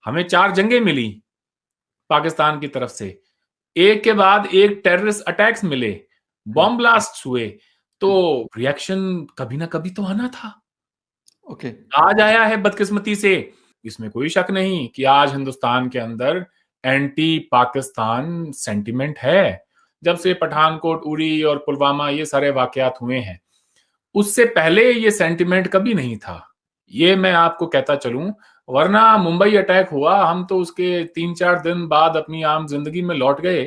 हमें 4 जंगें मिली पाकिस्तान की तरफ से, एक के बाद एक टेररिस्ट अटैक्स मिले, बॉम्ब ब्लास्ट हुए, तो रिएक्शन कभी ना कभी तो आना था। ओके, आज आया है बदकिस्मती से, इसमें कोई शक नहीं कि आज हिंदुस्तान के अंदर एंटी पाकिस्तान सेंटिमेंट है। जब से पठानकोट, उरी और पुलवामा ये सारे वाकयात हुए हैं, उससे पहले ये सेंटिमेंट कभी नहीं था, ये मैं आपको कहता चलूं। वरना मुंबई अटैक हुआ, हम तो उसके 3-4 दिन बाद अपनी आम जिंदगी में लौट गए,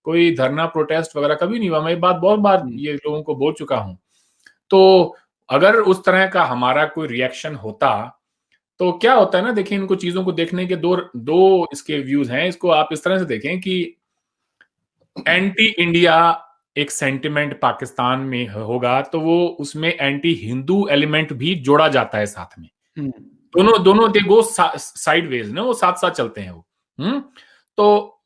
कोई धरना प्रोटेस्ट वगैरह कभी नहीं हुआ। मैं ये बात बहुत बार ये लोगों को बोल चुका हूं। तो अगर उस तरह का हमारा कोई रिएक्शन होता तो क्या होता है ना, देखिए इनको चीजों को देखने के दो दो इसके व्यूज हैं। इसको आप इस तरह से देखें कि एंटी इंडिया एक सेंटिमेंट पाकिस्तान में होगा तो वो उसमें एंटी हिंदू एलिमेंट भी जोड़ा जाता है साथ में। दोनों दोनों दे गो साइड वेज ना, वो साथ साथ चलते हैं वो। तो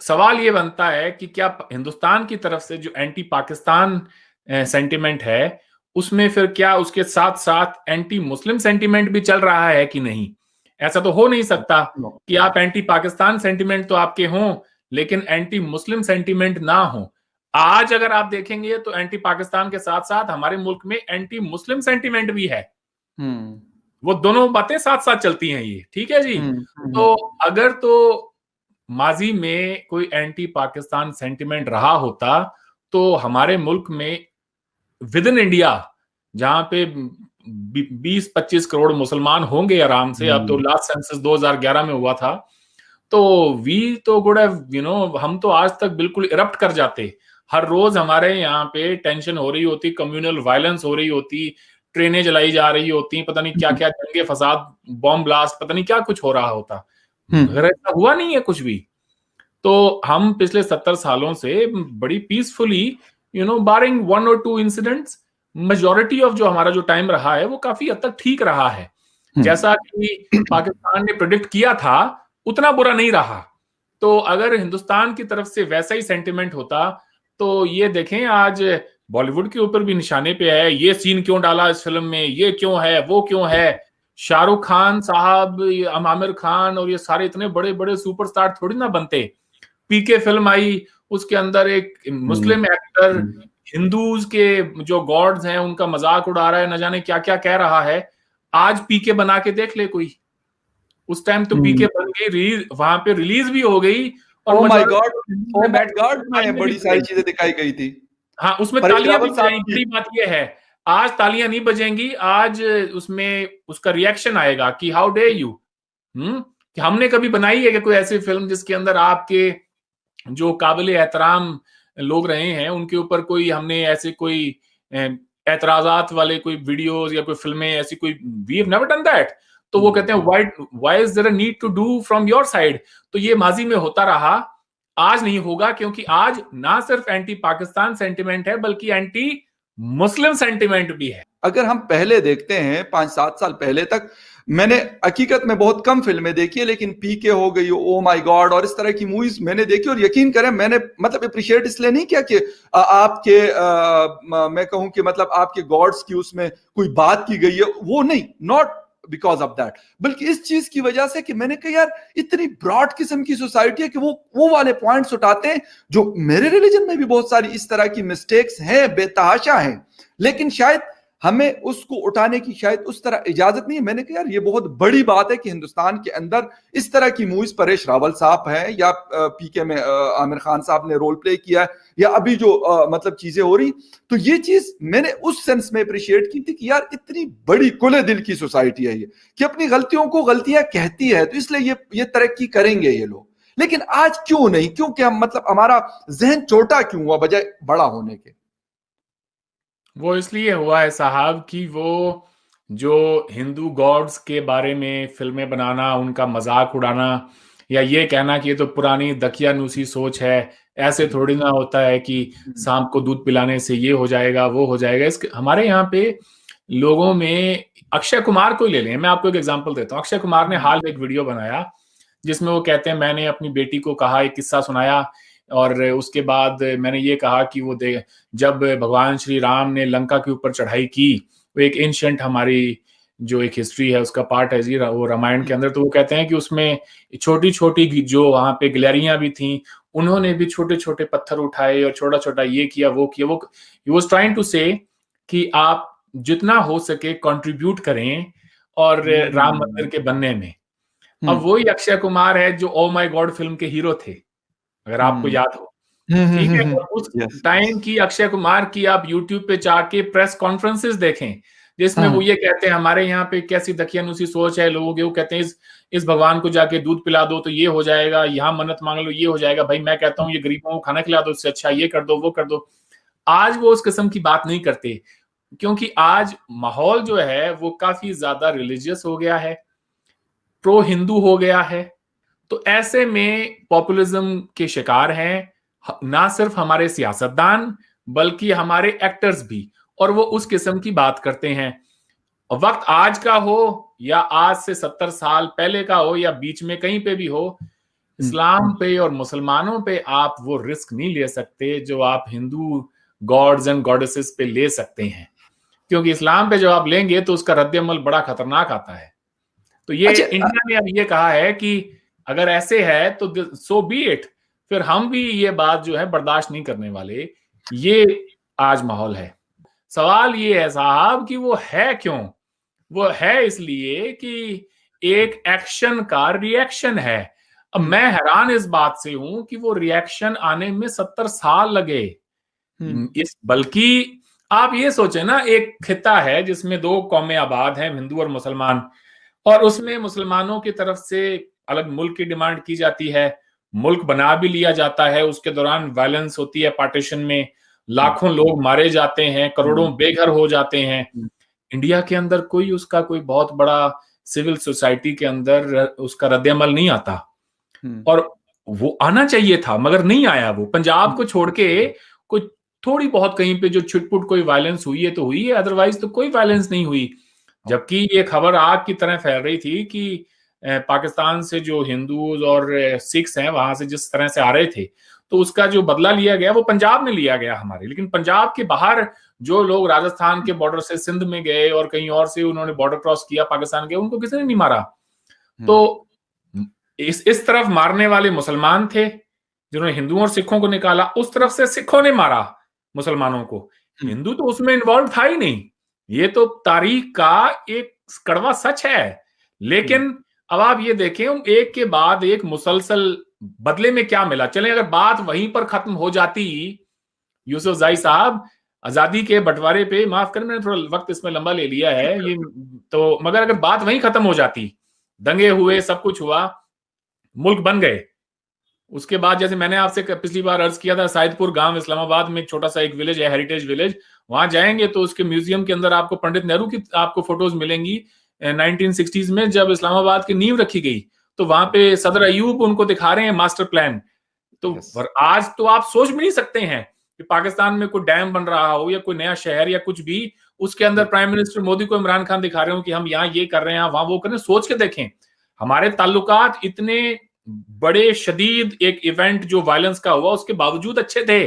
सवाल ये बनता है कि क्या हिंदुस्तान की तरफ से जो एंटी पाकिस्तान सेंटिमेंट है, उसमें फिर क्या उसके साथ साथ एंटी मुस्लिम सेंटिमेंट भी चल रहा है कि नहीं? ऐसा तो हो नहीं सकता कि आप एंटी पाकिस्तान सेंटिमेंट तो आपके हों लेकिन एंटी मुस्लिम सेंटिमेंट ना हो। आज अगर आप देखेंगे तो एंटी पाकिस्तान के साथ साथ हमारे मुल्क में एंटी मुस्लिम सेंटिमेंट भी है। वो दोनों बातें साथ साथ चलती हैं, ये ठीक है जी। तो अगर तो माजी में कोई एंटी पाकिस्तान सेंटिमेंट रहा होता तो हमारे मुल्क में विद इन इंडिया, जहां पे 20-25 करोड़ मुसलमान होंगे आराम से, अब तो लास्ट सेंसस 2011 में हुआ था, तो वी तो गुड हम तो आज तक बिल्कुल इरप्ट कर जाते। हर रोज हमारे यहाँ पे टेंशन हो रही होती, कम्युनल वायलेंस हो रही होती, ट्रेनें जलाई जा रही होती, पता नहीं क्या क्या दंगे फसाद, बॉम्ब ब्लास्ट, पता नहीं क्या कुछ हो रहा होता, मगर ऐसा हुआ नहीं है कुछ भी। तो हम पिछले 70 सालों से बड़ी पीसफुली बारिंग 1 और 2 इंसिडेंट्स, मेजॉरिटी ऑफ जो हमारा जो टाइम रहा है वो काफी हद तक ठीक रहा है। जैसा कि पाकिस्तान ने प्रेडिक्ट किया था उतना बुरा नहीं रहा। तो अगर हिंदुस्तान की तरफ से वैसा ही सेंटिमेंट होता तो ये देखें, आज बॉलीवुड के ऊपर भी निशाने पे है, ये सीन क्यों डाला इस फिल्म में, ये क्यों है, वो क्यों है। शाहरुख खान साहब, आमिर खान और ये सारे इतने बड़े बड़े सुपरस्टार थोड़ी ना बनते। पीके फिल्म आई, उसके अंदर एक मुस्लिम एक्टर हिंदूज के जो गॉड्स हैं उनका मजाक उड़ा रहा है, न जाने क्या क्या कह रहा है। आज पीके बना के देख ले कोई, उस टाइम तो पीके बन गई, वहां पे रिलीज भी हो गई और oh my God, oh my God में बड़ी सारी चीजें दिखाई गई थी। हाँ, उसमें तालियां भी बजेंगी। बड़ी बात यह है, आज तालियां नहीं बजेंगी, आज उसमें उसका रिएक्शन आएगा कि हाउ डे यू। कि हमने कभी बनाई है कि कोई ऐसी फिल्म जिसके अंदर आपके जो काबिल एहतराम लोग रहे हैं उनके ऊपर कोई हमने ऐसे कोई एतराजात वाले कोई वीडियोस या कोई फिल्में ऐसी कोई, we have never done that. तो वो कहते हैं why is there a need to do from your side. तो ये माजी में होता रहा, आज नहीं होगा, क्योंकि आज ना सिर्फ एंटी पाकिस्तान सेंटिमेंट है बल्कि एंटी मुस्लिम सेंटिमेंट भी है। अगर हम पहले देखते हैं 5-7 साल पहले तक, मैंने हकीकत में बहुत कम फिल्में देखी है, लेकिन पीके हो गई, ओ माय गॉड और इस तरह की मूवीज मैंने देखी, और यकीन करें मैंने मतलब अप्रिशिएट इसलिए नहीं किया कि आपके मैं कहूं कि मतलब आपके गॉड्स की उसमें कोई बात की गई है, वो नहीं, नॉट बिकॉज ऑफ दैट, बल्कि इस चीज की वजह से कि मैंने कहा यार इतनी ब्रॉड किस्म की सोसाइटी है कि वो वाले पॉइंट्स उठाते हैं जो मेरे रिलीजन में भी बहुत सारी इस तरह की मिस्टेक्स हैं, बेतहाशा हैं, लेकिन शायद हमें उसको उठाने की शायद उस तरह इजाजत नहीं है। मैंने कहा यार ये बहुत बड़ी बात है कि हिंदुस्तान के अंदर इस तरह की मूवीज, परेश रावल साहब हैं या पीके में आमिर खान साहब ने रोल प्ले किया है, या अभी जो मतलब चीजें हो रही, तो ये चीज मैंने उस सेंस में अप्रिशिएट की थी कि यार इतनी बड़ी खुले दिल की सोसाइटी है ये, कि अपनी गलतियों को गलतियां कहती है, तो इसलिए ये तरक्की करेंगे ये लोग। लेकिन आज क्यों नहीं, क्योंकि हम मतलब हमारा जहन छोटा क्यों हुआ बजाय बड़ा होने के? वो इसलिए हुआ है साहब कि वो जो हिंदू गॉड्स के बारे में फिल्में बनाना, उनका मजाक उड़ाना, या ये कहना कि ये तो पुरानी दकियानूसी सोच है, ऐसे थोड़ी ना होता है कि सांप को दूध पिलाने से ये हो जाएगा वो हो जाएगा। इसके हमारे यहाँ पे लोगों में, अक्षय कुमार को ले लें, मैं आपको एक एग्जांपल देता हूँ। अक्षय कुमार ने हाल में एक वीडियो बनाया जिसमें वो कहते हैं मैंने अपनी बेटी को कहा, एक किस्सा सुनाया, और उसके बाद मैंने ये कहा कि वो जब भगवान श्री राम ने लंका के ऊपर चढ़ाई की, वो एक एंशिएंट हमारी जो एक हिस्ट्री है उसका पार्ट है जी, वो रामायण के अंदर, तो वो कहते हैं कि उसमें छोटी छोटी जो वहां पे गिलहरियां भी थी, उन्होंने भी छोटे छोटे पत्थर उठाए और छोटा छोटा ये किया वो किया। वो वाज ट्राइंग टू से कि आप जितना हो सके कंट्रीब्यूट करें और राम मंदिर के बनने में। अब वही अक्षय कुमार है जो ओ माय गॉड फिल्म के हीरो थे, अगर आपको याद हो, ठीक है। और उस टाइम की अक्षय कुमार की आप यूट्यूब पे जाके प्रेस कॉन्फ्रेंसेस देखें, जिसमें वो ये कहते हैं हमारे यहाँ पे कैसी दकियानुसी सोच है लोगों की, वो कहते हैं इस भगवान को जाके दूध पिला दो तो ये हो जाएगा, यहाँ मन्नत मांग लो ये हो जाएगा। भाई मैं कहता हूँ ये गरीबों को खाना खिला दो, इससे अच्छा ये कर दो वो कर दो। आज वो उस किस्म की बात नहीं करते, क्योंकि आज माहौल जो है वो काफी ज्यादा रिलीजियस हो गया है, प्रो हिंदू हो गया है। तो ऐसे में पॉपुलिज्म के शिकार हैं ना सिर्फ हमारे सियासतदान बल्कि हमारे एक्टर्स भी, और वो उस किस्म की बात करते हैं। वक्त आज का हो या आज से 70 साल पहले का हो या बीच में कहीं पे भी हो, इस्लाम पे और मुसलमानों पे आप वो रिस्क नहीं ले सकते जो आप हिंदू गॉड्स एंड गॉडेसेस पे ले सकते हैं, क्योंकि इस्लाम पे जब आप लेंगे तो उसका रद्द-ए-अमल बड़ा खतरनाक आता है। तो ये इंडिया ने अब ये कहा है कि अगर ऐसे है तो सो बी इट, फिर हम भी ये बात जो है बर्दाश्त नहीं करने वाले। ये आज माहौल है। सवाल ये है साहब कि वो है क्यों? वो है इसलिए कि एक एक्शन का रिएक्शन है। अब मैं हैरान इस बात से हूं कि वो रिएक्शन आने में 70 साल लगे। इस बल्कि आप ये सोचे ना, एक खिता है जिसमें 2 कौमें आबाद हैं, हिंदू और मुसलमान, और उसमें मुसलमानों की तरफ से अलग मुल्क की डिमांड की जाती है, मुल्क बना भी लिया जाता है, उसके दौरान वायलेंस होती है, पार्टीशन में लाखों लोग मारे जाते हैं, करोड़ों बेघर हो जाते हैं। इंडिया के अंदर कोई उसका कोई बहुत बड़ा सिविल सोसाइटी के अंदर उसका रद्द-ए-अमल नहीं आता, और वो आना चाहिए था मगर नहीं आया। वो पंजाब को छोड़ के कोई थोड़ी बहुत कहीं पे जो छुटपुट कोई वायलेंस हुई है तो हुई है, अदरवाइज तो कोई वायलेंस नहीं हुई। जबकि ये खबर आग की तरह फैल रही थी कि पाकिस्तान से जो हिंदूज और सिख्स हैं वहां से जिस तरह से आ रहे थे, तो उसका जो बदला लिया गया वो पंजाब में लिया गया हमारे। लेकिन पंजाब के बाहर जो लोग राजस्थान के बॉर्डर से सिंध में गए और कहीं और से उन्होंने बॉर्डर क्रॉस किया पाकिस्तान के, उनको किसी ने नहीं मारा। तो इस तरफ मारने वाले मुसलमान थे जिन्होंने हिंदुओं और सिखों को निकाला, उस तरफ से सिखों ने मारा मुसलमानों को। हिंदू तो उसमें इन्वॉल्व था ही नहीं। ये तो तारीख का एक कड़वा सच है। लेकिन अब आप ये देखें, एक के बाद एक मुसलसल बदले में क्या मिला। चलें अगर बात वहीं पर खत्म हो जाती, यूसुफ जाई साहब, आजादी के बंटवारे पे, माफ करें मैंने थोड़ा वक्त इसमें लंबा ले लिया है ये तो, मगर अगर बात वहीं खत्म हो जाती, दंगे हुए, सब कुछ हुआ, मुल्क बन गए, उसके बाद जैसे मैंने आपसे पिछली बार अर्ज किया था, साइदपुर गांव इस्लामाबाद में एक छोटा सा एक विलेज है, हेरिटेज विलेज, वहां जाएंगे तो उसके म्यूजियम के अंदर आपको पंडित नेहरू की आपको फोटोज मिलेंगी 1960s में, जब इस्लामाबाद की नींव रखी गई। तो वहां पे सदर अयूब उनको दिखा रहे हैं मास्टर प्लान। तो आज तो आप सोच भी नहीं सकते हैं कि पाकिस्तान में कोई डैम बन रहा हो या कोई नया शहर या कुछ भी, उसके अंदर प्राइम मिनिस्टर मोदी को इमरान खान दिखा रहे हो कि हम यहाँ ये कर रहे हैं वहां वो कर रहे हैं। सोच के देखें, हमारे ताल्लुकात इतने बड़े शदीद एक इवेंट जो वायलेंस का हुआ उसके बावजूद अच्छे थे,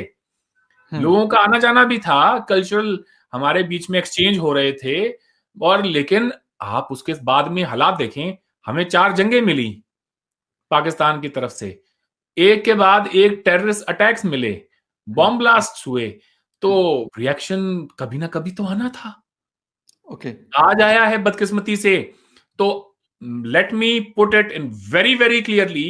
लोगों का आना जाना भी था, कल्चरल हमारे बीच में एक्सचेंज हो रहे थे। और लेकिन आप उसके बाद में हालात देखें, हमें 4 जंगें मिली पाकिस्तान की तरफ से, एक के बाद एक टेररिस्ट अटैक्स मिले, बॉम्ब ब्लास्ट हुए, तो रिएक्शन कभी ना कभी तो आना था। आज आया है बदकिस्मती से। तो let me put it in very very clearly,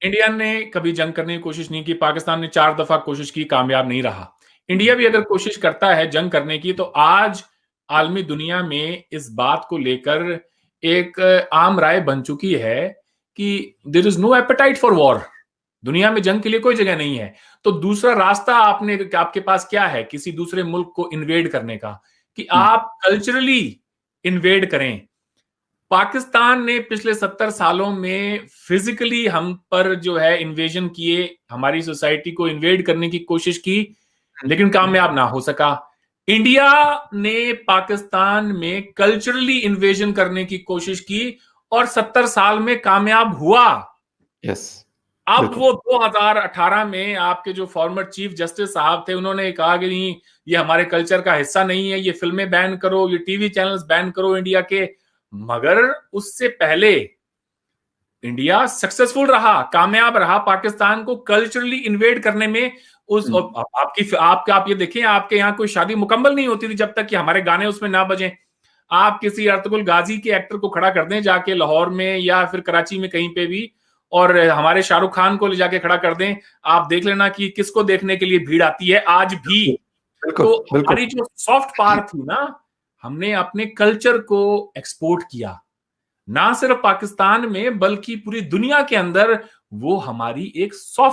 India ने कभी जंग करने की कोशिश नहीं की, पाकिस्तान ने 4 दफा कोशिश की, कामयाब नहीं रहा। इंडिया भी अगर कोशिश करता है जंग करने की, तो आज आलमी दुनिया में इस बात को लेकर एक आम राय बन चुकी है कि there is no appetite for war, दुनिया में जंग के लिए कोई जगह नहीं है। तो दूसरा रास्ता आपके पास क्या है किसी दूसरे मुल्क को इन्वेड करने का, कि आप कल्चरली इन्वेड करें। पाकिस्तान ने पिछले 70 सालों में फिजिकली हम पर जो है इन्वेजन किए, हमारी सोसाइटी को इन्वेड करने की कोशिश की, लेकिन कामयाब ना हो सका। इंडिया ने पाकिस्तान में कल्चरली इन्वेजन करने की कोशिश की और 70 साल में कामयाब हुआ। अब वो 2018 में आपके जो फॉर्मर चीफ जस्टिस साहब थे, उन्होंने कहा कि नहीं, ये हमारे कल्चर का हिस्सा नहीं है, ये फिल्में बैन करो, ये टीवी चैनल्स बैन करो इंडिया के। मगर उससे पहले इंडिया सक्सेसफुल रहा, कामयाब रहा पाकिस्तान को कल्चरली इन्वेड करने में। उस आप ये देखें, आपके यहाँ कोई शादी मुकम्मल नहीं होती थी जब तक कि हमारे गाने उसमें ना बजें। आप किसी अर्तुगरुल गाजी के एक्टर को खड़ा कर दें जाके लाहौर में या फिर कराची में कहीं पे भी, और हमारे शाहरुख खान को ले जाके खड़ा कर दें, आप देख लेना कि किसको देखने के लिए भीड़ आती है आज भी। तो हमारी जो सॉफ्ट पावर थी ना, हमने अपने कल्चर को एक्सपोर्ट किया, ना सिर्फ पाकिस्तान में बल्कि पूरी दुनिया के अंदर। वो हमारी एक सॉफ्ट